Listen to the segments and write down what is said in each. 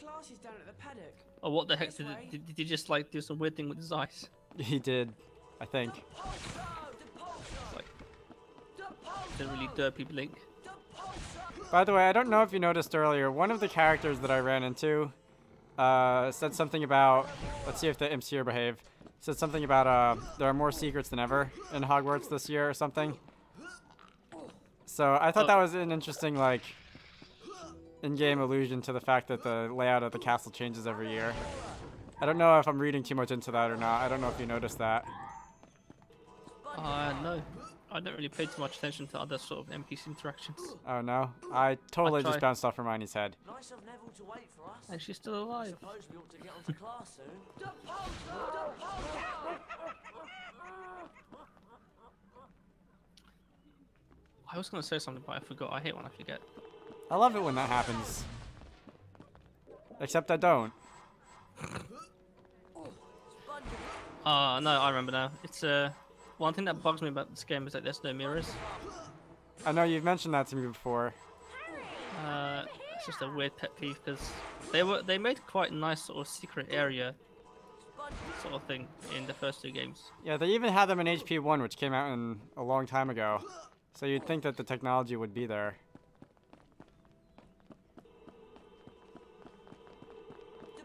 classes down at the paddock. Oh, what the heck? Did he just like do some weird thing with his eyes? He did, I think. Like, didn't really derpy blink. By the way, I don't know if you noticed earlier, one of the characters that I ran into said something about, let's see if the imps here behave, said something about there are more secrets than ever in Hogwarts this year or something. So I thought that was an interesting, like, in-game allusion to the fact that the layout of the castle changes every year. I don't know if I'm reading too much into that or not. I don't know if you noticed that. No. I don't really pay too much attention to other sort of NPC interactions. Oh, no? I totally just bounced off Hermione's head. Nice of Neville to wait for us. And she's still alive. Suppose we ought to get on to class soon. I was going to say something, but I forgot. I hate when I forget. I love it when that happens. Except I don't. No, I remember now. It's one thing that bugs me about this game is that there's no mirrors. I know you've mentioned that to me before. It's just a weird pet peeve because they made quite a nice sort of secret area sort of thing in the first two games. Yeah, they even had them in HP 1, which came out in a long time ago. So you'd think that the technology would be there.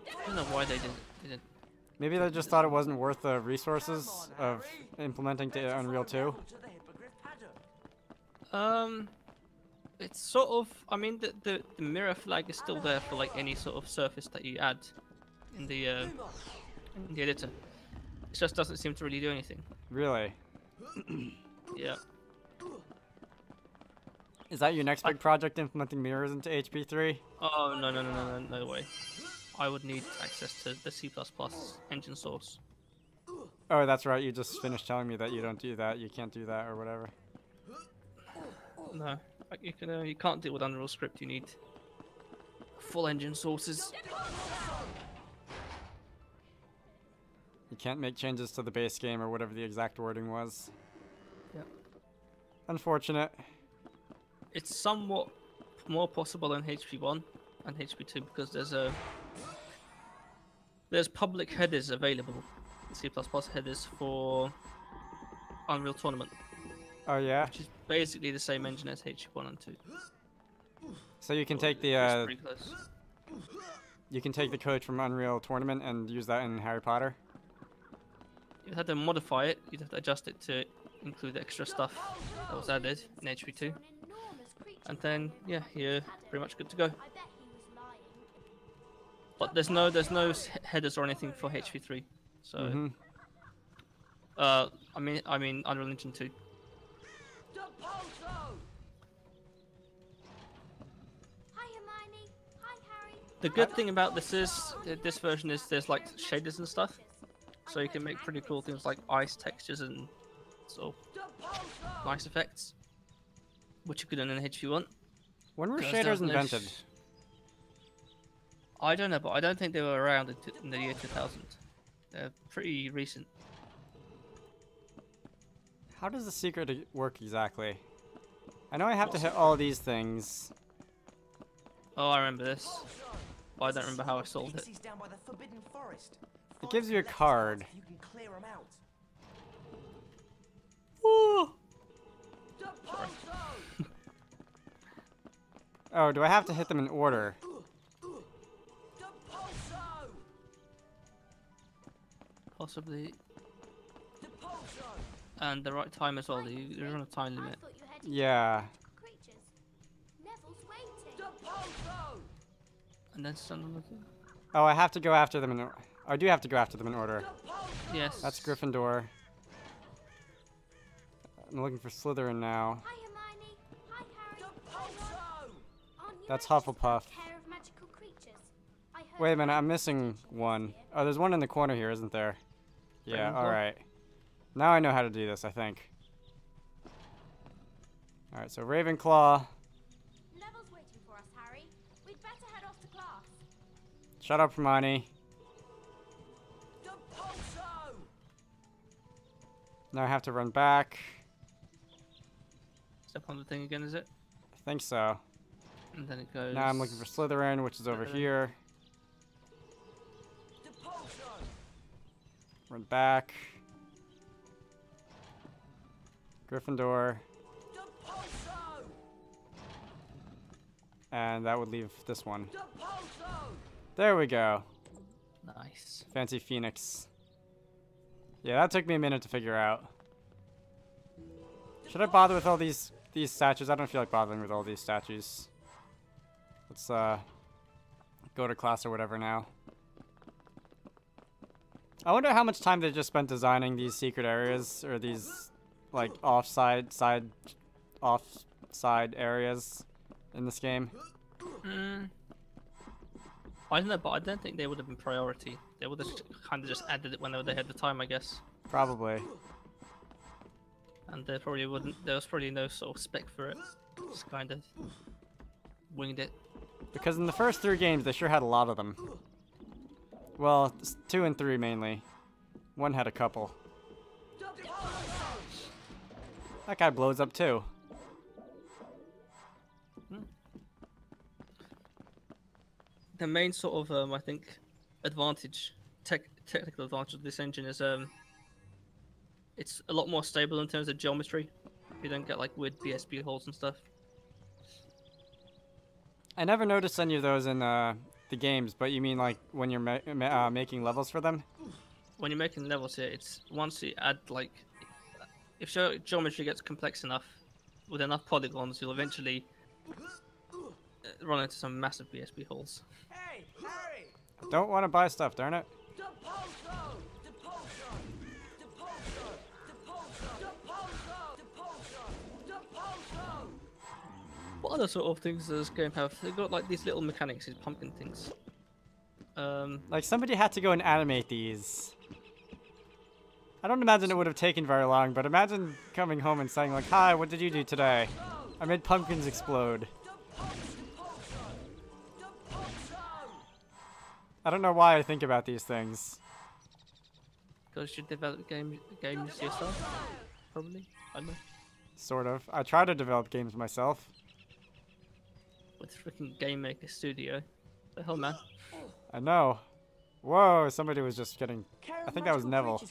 I don't know why they didn't. Maybe they just thought it wasn't worth the resources of implementing to Unreal 2. It's sort of. I mean, the mirror flag is still there for like any sort of surface that you add in the editor. It just doesn't seem to really do anything. Really? Yeah. Is that your next big project, implementing mirrors into HP3? Oh no way. I would need access to the C++ engine source. Oh, that's right. You just finished telling me that you don't do that. You can't do that or whatever. No, you can't deal with Unreal Script. You need full engine sources. You can't make changes to the base game or whatever the exact wording was. Yeah. Unfortunate. It's somewhat more possible in HP1 and HP2 because there's public headers available, C++ headers for Unreal Tournament. Oh yeah. Which is basically the same engine as HP1 and 2. So you can take it's pretty close. You can take the code from Unreal Tournament and use that in Harry Potter. You'd have to modify it. You'd have to adjust it to include extra stuff that was added in HP2. And then, yeah, you're pretty much good to go. But there's no headers or anything for HP3. So, I mean Unreal Engine 2. The good thing about this version is there's like shaders and stuff, so you can make pretty cool things like ice textures and sort of nice effects, which you could do in HP1. When were shaders invented? I don't know, but I don't think they were around in the year 2000. They're pretty recent. How does the secret work exactly? I know I have to hit all these things. Oh, I remember this. But I don't remember how I solved it. It gives you a card. Woo! Oh, do I have to hit them in order? Possibly. And the right time as well. You're on a time limit. Yeah. And then stand on the thing. Oh, I have to go after them in order. I do have to go after them in order. Yes. That's Gryffindor. I'm looking for Slytherin now. That's Hufflepuff. Wait a minute, I'm missing one. Oh, there's one in the corner here, isn't there? Yeah, alright. Now I know how to do this, I think. Alright, so Ravenclaw. Neville's waiting for us, Harry. We'd better head off to class. Shut up, Hermione. Now I have to run back. Step on the thing again, is it? I think so. And then it goes... Now I'm looking for Slytherin, which is over here. Run back. Gryffindor. And that would leave this one. There we go. Nice. Fancy Phoenix. Yeah, that took me a minute to figure out. Should I bother with all these statues? I don't feel like bothering with all these statues. Let's go to class or whatever now. I wonder how much time they just spent designing these secret areas, or these like offside areas in this game. I don't know, but I don't think they would have been priority. They would have kind of just added it whenever they had the time, I guess. Probably. And there probably wouldn't. There was probably no sort of spec for it. Just kind of winged it. Because in the first 3 games, they sure had a lot of them. Well, 2 and 3 mainly. 1 had a couple. That guy blows up too. The main sort of, I think, technical advantage of this engine is it's a lot more stable in terms of geometry. You don't get like weird BSB holes and stuff. I never noticed any of those in the games, but you mean like when you're making levels for them? When you're making levels here, it's once you add like, if geometry gets complex enough, with enough polygons, you'll eventually run into some massive BSB holes. Hey, Harry! Don't want to buy stuff, darn it. What other sort of things does this game have? They've got like these little mechanics, these pumpkin things. Like somebody had to go and animate these. I don't imagine it would have taken very long, but imagine coming home and saying like, "Hi, what did you do today? I made pumpkins explode." I don't know why I think about these things. Because you develop games yourself, probably. I don't know. Sort of. I try to develop games myself. With freaking Game Maker Studio. The hell, man. I know. Whoa, somebody was just getting... I think that was Neville.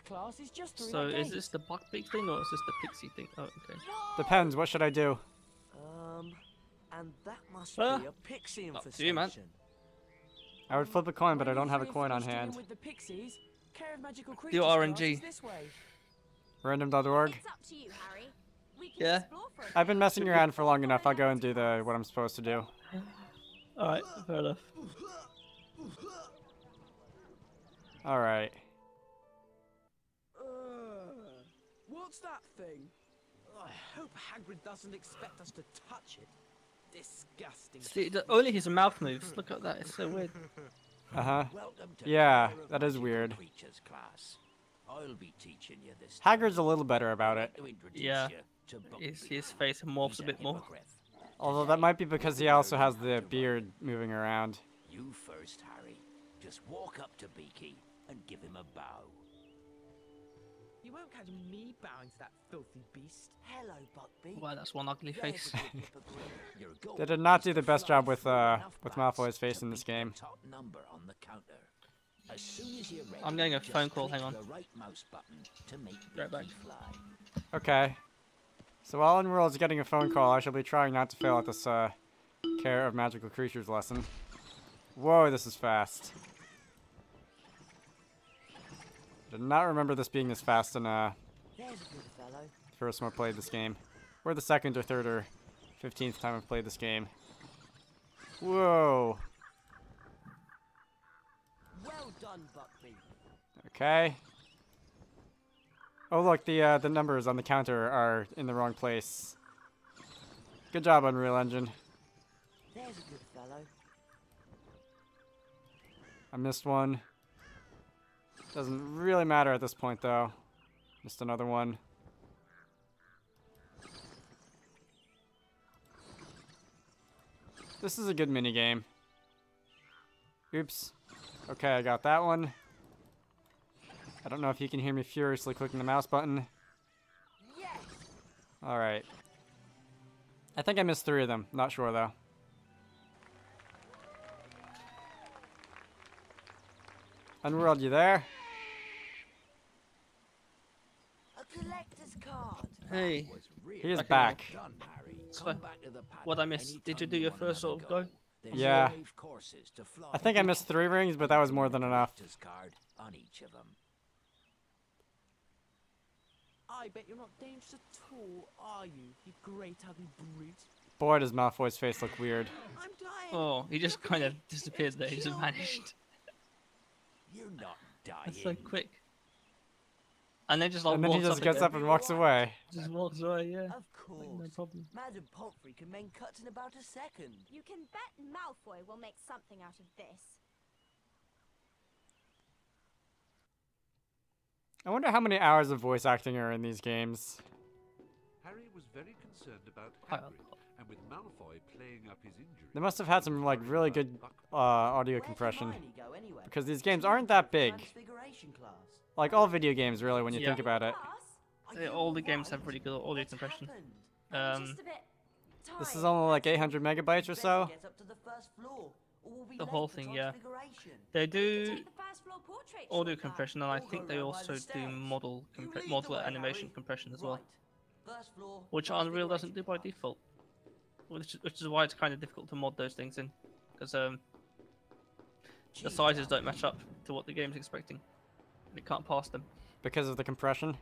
So is this the Buckbeak thing or is this the Pixie thing? Oh, okay. Depends. What should I do? And that must be a pixie Up to you, man. I would flip a coin, but I don't have a coin on hand. Do RNG. Random.org. It's up to you, Harry. We can Yeah. explore for a I've been bit. messing around for long enough. I'll go and do what I'm supposed to do. Alright, fair enough. Alright. What's that thing? I hope Hagrid doesn't expect us to touch it. Disgusting. See, only his mouth moves. Look at that, it's so weird. Uh-huh. Welcome to Yeah, Care of that is Magical weird. Creatures class. I'll be teaching you this. Hagrid's a little better about it. To introduce Yeah. you to Buckbeak. His face morphs He's a bit more. hippogriff. Although that might be because he also has the beard moving around. You first, Harry. Just walk up to Beaky and give him a bow. You won't catch me bowing to that filthy beast. Hello, Buckbeak. Wow, that's one ugly face. You're going They did not do the to best fly job with through enough bats Malfoy's face to in this beat the game. top number on the counter. As soon as you're ready, I'm getting a just phone call, click hang on. the right mouse button to make Right back. Beaky fly. Okay. So while Enroll's getting a phone call, I shall be trying not to fail at this Care of Magical Creatures lesson. Whoa, this is fast. Did not remember this being this fast in There's a good fellow. first time I played this game. Or the second or third or 15th time I've played this game. Whoa. Well done, Buckbeak. Okay. Oh look, the numbers on the counter are in the wrong place. Good job, Unreal Engine. There's a good fellow. I missed one. Doesn't really matter at this point though. Missed another one. This is a good mini game. Oops. Okay, I got that one. I don't know if you can hear me furiously clicking the mouse button. Yes! Alright. I think I missed 3 of them. Not sure though. Unworld, you there? Hey, Was really He is Okay, back. done, Harry. So, Come back to the paddock what I missed? Did you anytime do your want first sort another of go? There's Yeah. 5 courses to fly. I think I missed 3 rings, but that was more than enough. Collector's card on each of them. I bet you're not dangerous at all, are you, you great ugly brute? Boy, does Malfoy's face look weird. I'm dying. Oh, he just Look at kind of me. disappeared there. He just Kill me. vanished. You're not dying. That's so quick. And then just like And then he walks just up gets again. up and walks away. Just walks away, yeah. Of course. No problem. Madam Pomfrey can make cuts in about a second. You can bet Malfoy will make something out of this. I wonder how many hours of voice acting are in these games. Harry was very concerned about Quite a Hagrid, and with Malfoy playing up his injury. They must have had some like really good audio Where'd compression. Hermione go anyway? Because these games aren't that big. Transfiguration class. Like all video games, really, when you Yeah. think about it. Are Yeah, you all the games alright? have really good audio What's compression. happened? Just a bit This is tired. only like 800 megabytes or Better so. get up to the first floor, or we'll be The late whole for thing, yeah. Transfiguration. They We could do take the first floor portrait audio shortcut. compression, and I Or think go they round by also the do stairs. model You lead the model way, animation Harry. compression as well, Right. First floor, which Unreal doesn't do by Transfiguration default. Which is why it's kind of difficult to mod those things in, because the Gee, sizes don't match up to what the game's expecting, and it can't pass them. Because of the compression.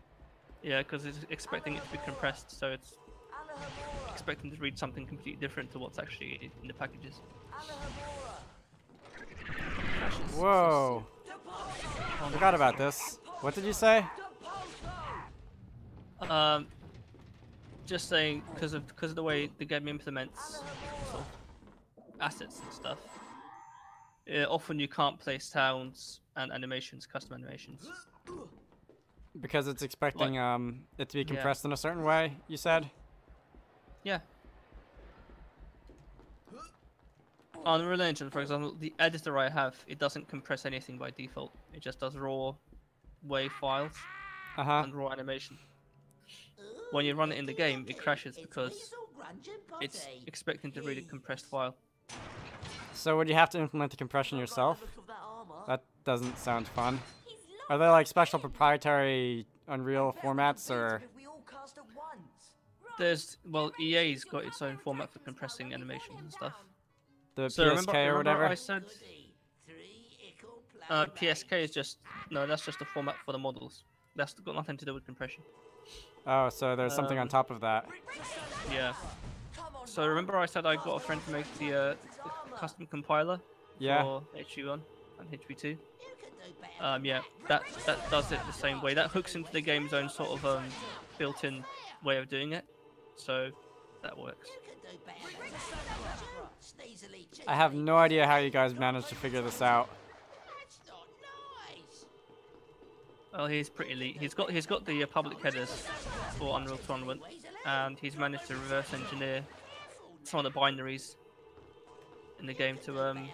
Yeah, because it's expecting it to be compressed, so it's Alohomora. expecting to read something completely different to what's actually in the packages. Alohomora. Whoa. Forgot about this. What did you say? Just saying, because of the way the game implements sort of assets and stuff, often you can't place sounds and animations, custom animations. Because it's expecting it to be Yeah. compressed in a certain way, you said? Yeah. On Unreal Engine, for example, the editor I have, it doesn't compress anything by default. It just does raw WAV files Uh-huh. and raw animation. When you run it in the game, it crashes because it's expecting to read a compressed file. So would you have to implement the compression yourself? Look of that armor. That doesn't sound fun. He's Are there like special proprietary Unreal Bet we can formats beat or... him if we all cast at once. There's, well, EA's got its own format for compressing animations and stuff. the So PSK or whatever? I said PSK is just, no, that's just a format for the models. That's got nothing to do with compression. Oh, so there's something on top of that. Yeah. So remember I said I got a friend to make the custom compiler Yeah. for HV1 and HV2? Yeah, that does it the same way. That hooks into the game's own sort of built-in way of doing it. So that works. I have no idea how you guys managed to figure this out. Well, he's pretty elite. He's got the public headers for Unreal Tournament, and he's managed to reverse engineer some of the binaries in the game to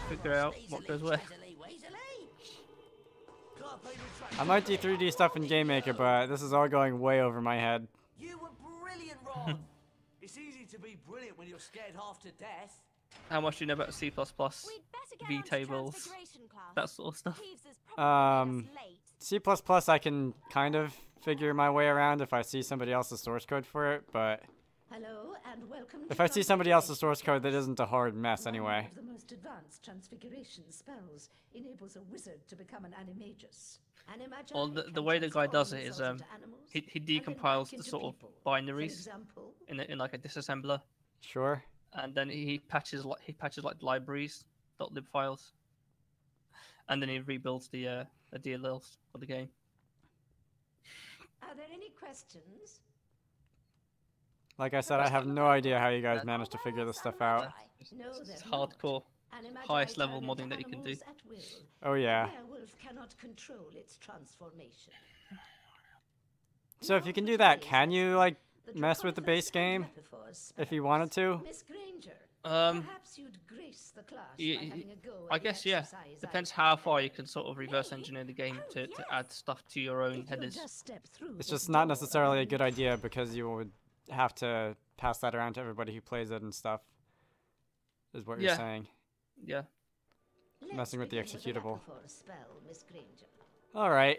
figure out what goes where. I might do 3D stuff in Game Maker, but this is all going way over my head. You were brilliant, Ron. It's easy to be brilliant when you're scared half to death. How much do you know about C++, We'd better get V on to tables, Transfiguration class. that sort of stuff? Peeves is probably Um, us late. C++ I can kind of figure my way around if I see somebody else's source code for it, but Hello and welcome if to I see somebody else's source code, that isn't a hard mess anyway. One of the most advanced transfiguration spells enables a wizard to become an animagus. Animagi Well, the can way the guy does it transform is themselves into animals he and then decompiles back the into sort of people. For binaries example, in like a disassembler, Sure. and then he patches like libraries .lib files, and then he rebuilds the DLLs for the game. are there any questions? Like I said, I have no idea how you guys managed to figure this stuff out. No, It's they're not. hardcore. Animagi highest level turn modding into that you can do. animals at will. Oh yeah. A werewolf cannot control its transformation. So if you can do that, can you like mess with the base game if you wanted to? Miss Granger, Um, perhaps you'd grace the class y- by y- having a go I at the guess yeah. exercise Depends I how put far you forward. can sort of reverse engineer the game to add stuff to your own If you'll headers. just step through It's this just not door, necessarily a good idea because you would have to pass that around to everybody who plays it and stuff. Is what you're Yeah. saying. Yeah. let's messing with the begin executable. Lapithor spell, Miss Granger. All right.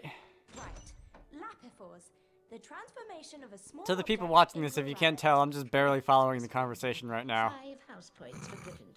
Right. Lapithors. The transformation of a small To the people object watching this, into if a you can't rabbit. tell, I'm just barely following the conversation right now. 5 house points for Gryffindor.